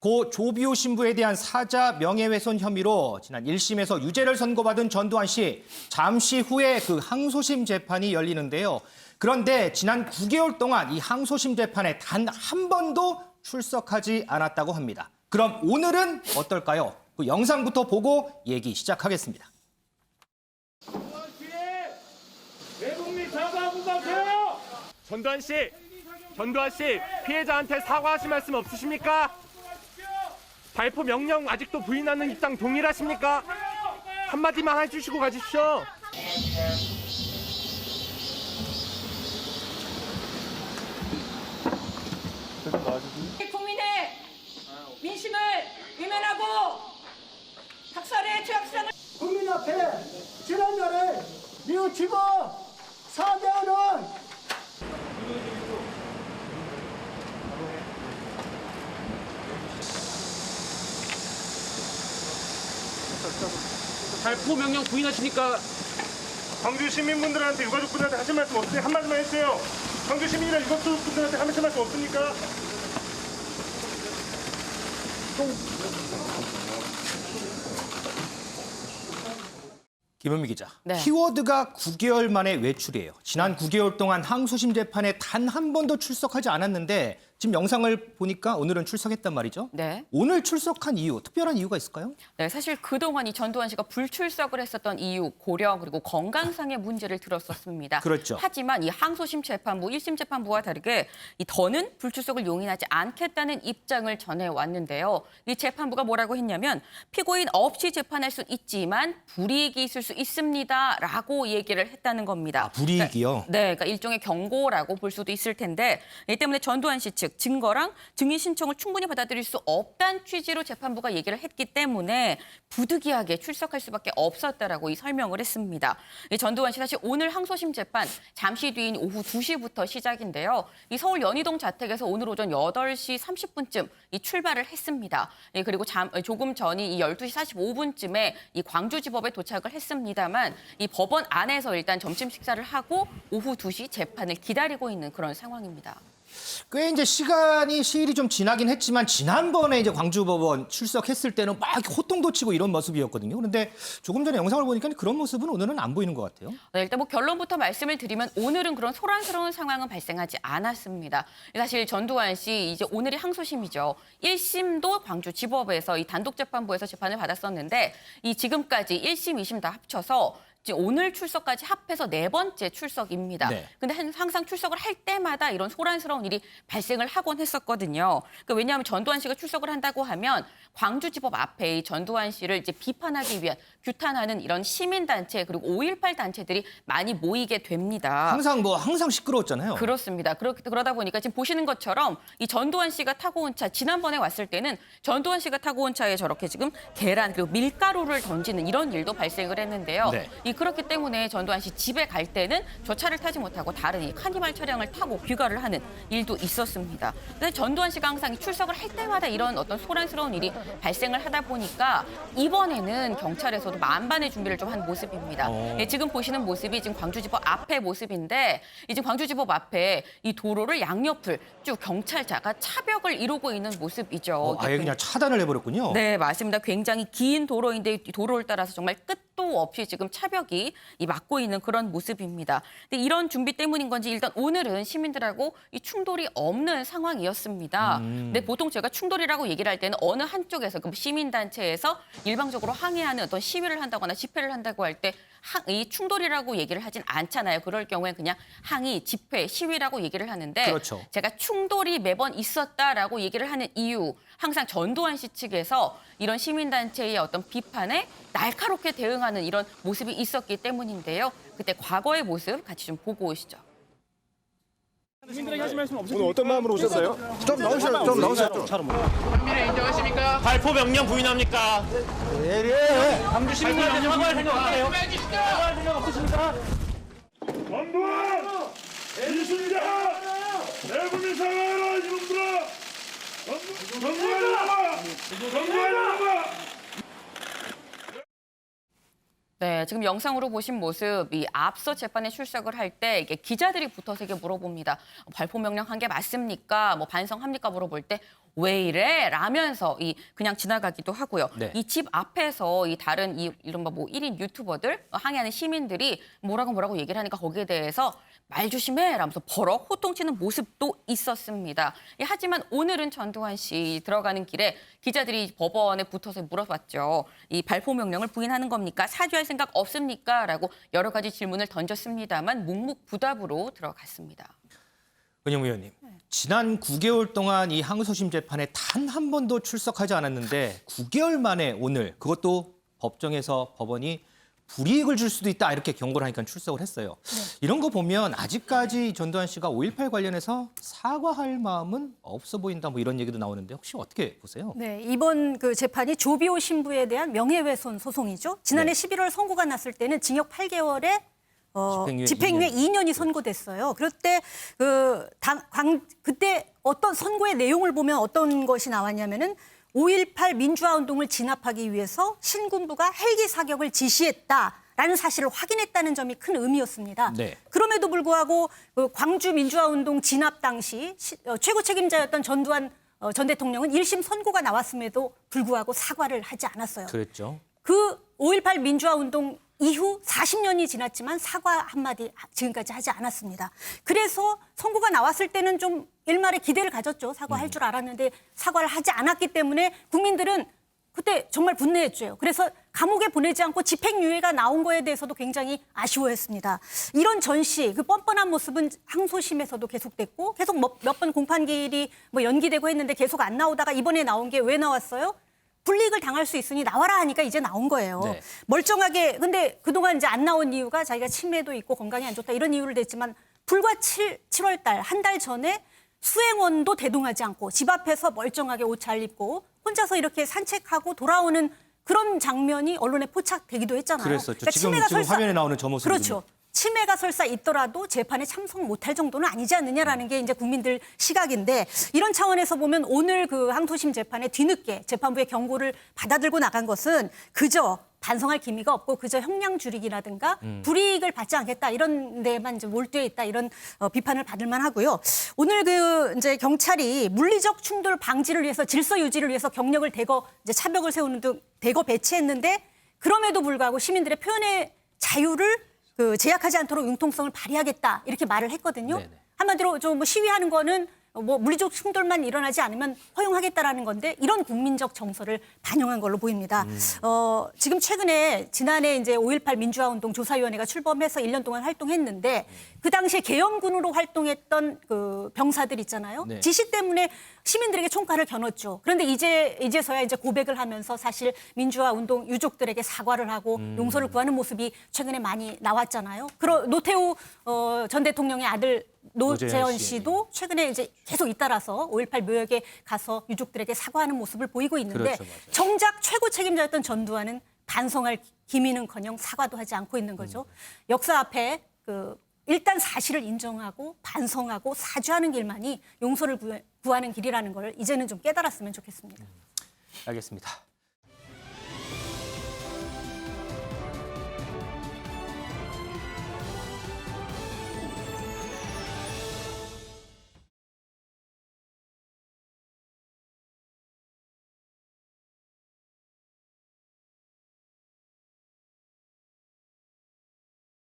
고 조비오 신부에 대한 사자 명예훼손 혐의로 지난 1심에서 유죄를 선고받은 전두환 씨, 잠시 후에 그 항소심 재판이 열리는데요. 그런데 지난 9개월 동안 이 항소심 재판에 단 한 번도 출석하지 않았다고 합니다. 그럼 오늘은 어떨까요? 그 영상부터 보고 얘기 시작하겠습니다. 외국민 사과하고 가세요. 전두환 씨, 피해자한테 사과하실 말씀 없으십니까? 발포 명령 아직도 부인하는 입장 동일하십니까? 한마디만 해주시고 가십시오. 국민의 민심을 외면하고 학살의 죄악성을 국민 앞에 지난날을 뉘우치고 사죄하는 발포 명령 부인하십니까? 광주 시민분들한테 유가족분들한테 하실 말씀 없으세요? 한마디만 해주세요. 광주 시민이나 유가족분들한테 하실 말씀 없습니까? 김은미 기자, 네. 키워드가 9개월 만에 외출이에요. 지난 9개월 동안 항소심 재판에 단 한 번도 출석하지 않았는데 지금 영상을 보니까 오늘은 출석했단 말이죠. 네. 오늘 출석한 이유, 특별한 이유가 있을까요? 네, 사실 그동안 이 전두환 씨가 불출석을 했었던 이유, 고령 그리고 건강상의 문제를 들었었습니다. 그렇죠. 하지만 이 항소심 재판부, 1심 재판부와 다르게 이 더는 불출석을 용인하지 않겠다는 입장을 전해왔는데요. 이 재판부가 뭐라고 했냐면 피고인 없이 재판할 수 있지만 불이익이 있을 수 있습니다라고 얘기를 했다는 겁니다. 아, 불이익이요? 네, 그러니까 일종의 경고라고 볼 수도 있을 텐데 이 때문에 전두환 씨 측 증거랑 증인 신청을 충분히 받아들일 수 없다는 취지로 재판부가 얘기를 했기 때문에 부득이하게 출석할 수밖에 없었다라고 이 설명을 했습니다. 이 전두환 씨 사실 오늘 항소심 재판 잠시 뒤인 오후 2시부터 시작인데요. 이 서울 연희동 자택에서 오늘 오전 8시 30분쯤 이 출발을 했습니다. 예, 그리고 조금 전인 이 12시 45분쯤에 이 광주지법에 도착을 했습니다만 이 법원 안에서 일단 점심 식사를 하고 오후 2시 재판을 기다리고 있는 그런 상황입니다. 꽤 이제 시일이 좀 지나긴 했지만 지난번에 이제 광주법원 출석했을 때는 막 이렇게 호통도 치고 이런 모습이었거든요. 그런데 조금 전에 영상을 보니까 그런 모습은 오늘은 안 보이는 것 같아요. 네, 일단 뭐 결론부터 말씀을 드리면 오늘은 그런 소란스러운 상황은 발생하지 않았습니다. 사실 전두환 씨 이제 오늘이 항소심이죠. 1심도 광주지법에서 이 단독재판부에서 재판을 받았었는데 이 지금까지 1심, 2심 다 합쳐서 오늘 출석까지 합해서 4번째 출석입니다. 네. 근데 항상 출석을 할 때마다 이런 소란스러운 일이 발생을 하곤 했었거든요. 그러니까 왜냐하면 전두환 씨가 출석을 한다고 하면 광주지법 앞에 이 전두환 씨를 이제 비판하기 위한 규탄하는 이런 시민단체 그리고 5.18 단체들이 많이 모이게 됩니다. 항상 시끄러웠잖아요. 그렇습니다. 그러다 보니까 지금 보시는 것처럼 이 전두환 씨가 타고 온 차, 지난번에 왔을 때는 전두환 씨가 타고 온 차에 저렇게 지금 계란 그리고 밀가루를 던지는 이런 일도 발생을 했는데요. 네. 그렇기 때문에 전두환 씨 집에 갈 때는 저 차를 타지 못하고 다른 이 카니발 차량을 타고 귀가를 하는 일도 있었습니다. 근데 전두환 씨가 항상 출석을 할 때마다 이런 어떤 소란스러운 일이 발생을 하다 보니까 이번에는 경찰에서도 만반의 준비를 좀 한 모습입니다. 예, 지금 보시는 모습이 지금 광주지법 앞의 모습인데 이제 광주지법 앞에 이 도로를 양옆을 쭉 경찰차가 차벽을 이루고 있는 모습이죠. 아예 그냥 차단을 해버렸군요. 네, 맞습니다. 굉장히 긴 도로인데 이 도로를 따라서 정말 끝도 없이 지금 차벽이 막고 있는 그런 모습입니다. 근데 이런 준비 때문인 건지 일단 오늘은 시민들하고 이 충돌이 없는 상황이었습니다. 근데 보통 제가 충돌이라고 얘기를 할 때는 어느 한쪽에서 그 시민단체에서 일방적으로 항의하는 어떤 시위를 한다거나 집회를 한다고 할 때 이 충돌이라고 얘기를 하진 않잖아요. 그럴 경우에 그냥 항의, 집회, 시위라고 얘기를 하는데 그렇죠. 제가 충돌이 매번 있었다라고 얘기를 하는 이유, 항상 전두환 씨 측에서 이런 시민단체의 어떤 비판에 날카롭게 대응하는 이런 모습이 있었기 때문인데요. 그때 과거의 모습 같이 좀 보고 오시죠. 시민들에게 하실 말씀 없으십니까? 오늘 어떤 마음으로 오셨어요? 좀 나오세요. 혐의를 인정하십니까? 발포 명령 부인합니까? 광주 시민들한테 사과할 생각 없으세요? 사과할 생각 없으십니까? 전두환! 이순자! 대국민 사과하라 이놈들아! 전두환 나와! 전두환 나와! 네, 지금 영상으로 보신 모습이 앞서 재판에 출석을 할 때 이게 기자들이 붙어서 이게 물어봅니다. 발포 명령 한 게 맞습니까? 뭐 반성합니까? 물어볼 때 왜 이래? 라면서 그냥 지나가기도 하고요. 네. 이 집 앞에서 이 다른 이른바 뭐 1인 유튜버들 항의하는 시민들이 뭐라고 얘기를 하니까 거기에 대해서 말 조심해! 라면서 버럭 호통치는 모습도 있었습니다. 하지만 오늘은 전두환 씨 들어가는 길에 기자들이 법원에 붙어서 물어봤죠. 이 발포 명령을 부인하는 겁니까? 사죄할 생각 없습니까? 라고 여러 가지 질문을 던졌습니다만 묵묵부답으로 들어갔습니다. 은영 의원님, 지난 9개월 동안 이 항소심 재판에 단 한 번도 출석하지 않았는데 9개월 만에 오늘 그것도 법정에서 법원이 불이익을 줄 수도 있다 이렇게 경고를 하니까 출석을 했어요. 이런 거 보면 아직까지 전두환 씨가 5.18 관련해서 사과할 마음은 없어 보인다 뭐 이런 얘기도 나오는데 혹시 어떻게 보세요? 네, 이번 그 재판이 조비오 신부에 대한 명예훼손 소송이죠. 지난해 네. 11월 선고가 났을 때는 징역 8개월에 집행유예 2년이 선고됐어요. 그럴 때 그때 어떤 선고의 내용을 보면 어떤 것이 나왔냐면은 5.18 민주화 운동을 진압하기 위해서 신군부가 헬기 사격을 지시했다라는 사실을 확인했다는 점이 큰 의미였습니다. 네. 그럼에도 불구하고 그 광주 민주화 운동 진압 당시 최고 책임자였던 전두환 전 대통령은 1심 선고가 나왔음에도 불구하고 사과를 하지 않았어요. 그랬죠. 그 5.18 민주화 운동 이후 40년이 지났지만 사과 한마디 지금까지 하지 않았습니다. 그래서 선고가 나왔을 때는 좀 일말의 기대를 가졌죠. 사과할 줄 알았는데 사과를 하지 않았기 때문에 국민들은 그때 정말 분노했죠. 그래서 감옥에 보내지 않고 집행유예가 나온 거에 대해서도 굉장히 아쉬워했습니다. 이런 전시, 그 뻔뻔한 모습은 항소심에서도 계속됐고 계속 몇 번 공판기일이 뭐 연기되고 했는데 계속 안 나오다가 이번에 나온 게 왜 나왔어요? 불이익을 당할 수 있으니 나와라 하니까 이제 나온 거예요. 네. 멀쩡하게 근데 그동안 이제 안 나온 이유가 자기가 치매도 있고 건강이 안 좋다 이런 이유를 댔지만 불과 7월 달 한 달 전에 수행원도 대동하지 않고 집 앞에서 멀쩡하게 옷 잘 입고 혼자서 이렇게 산책하고 돌아오는 그런 장면이 언론에 포착되기도 했잖아요. 그랬었죠. 지금 화면에 나오는 저 모습이 그렇죠. 치매가 설사 있더라도 재판에 참석 못할 정도는 아니지 않느냐라는 게 이제 국민들 시각인데 이런 차원에서 보면 오늘 그 항소심 재판에 뒤늦게 재판부의 경고를 받아들고 나간 것은 그저 반성할 기미가 없고 그저 형량 줄이기라든가 불이익을 받지 않겠다 이런 데만 이제 몰두해 있다 이런 비판을 받을 만하고요. 오늘 그 이제 경찰이 물리적 충돌 방지를 위해서 질서 유지를 위해서 경력을 대거 이제 차벽을 세우는 등 대거 배치했는데 그럼에도 불구하고 시민들의 표현의 자유를 제약하지 않도록 융통성을 발휘하겠다 이렇게 말을 했거든요. 네네. 한마디로 좀 시위하는 거는 뭐 물리적 충돌만 일어나지 않으면 허용하겠다라는 건데 이런 국민적 정서를 반영한 걸로 보입니다. 지금 최근에 지난해 이제 5.18 민주화 운동 조사위원회가 출범해서 1년 동안 활동했는데 그 당시에 계엄군으로 활동했던 그 병사들 있잖아요. 네. 지시 때문에 시민들에게 총칼을 겨눴죠. 그런데 이제서야 이제 고백을 하면서 사실 민주화 운동 유족들에게 사과를 하고 용서를 구하는 모습이 최근에 많이 나왔잖아요. 노태우 전 대통령의 아들 노재현 씨도 최근에 이제 계속 잇따라서 5.18 묘역에 가서 유족들에게 사과하는 모습을 보이고 있는데 그렇죠, 맞아요. 정작 최고 책임자였던 전두환은 반성할 기미는커녕 사과도 하지 않고 있는 거죠. 역사 앞에 일단 사실을 인정하고 반성하고 사죄하는 길만이 용서를 구하는 길이라는 걸 이제는 좀 깨달았으면 좋겠습니다. 알겠습니다.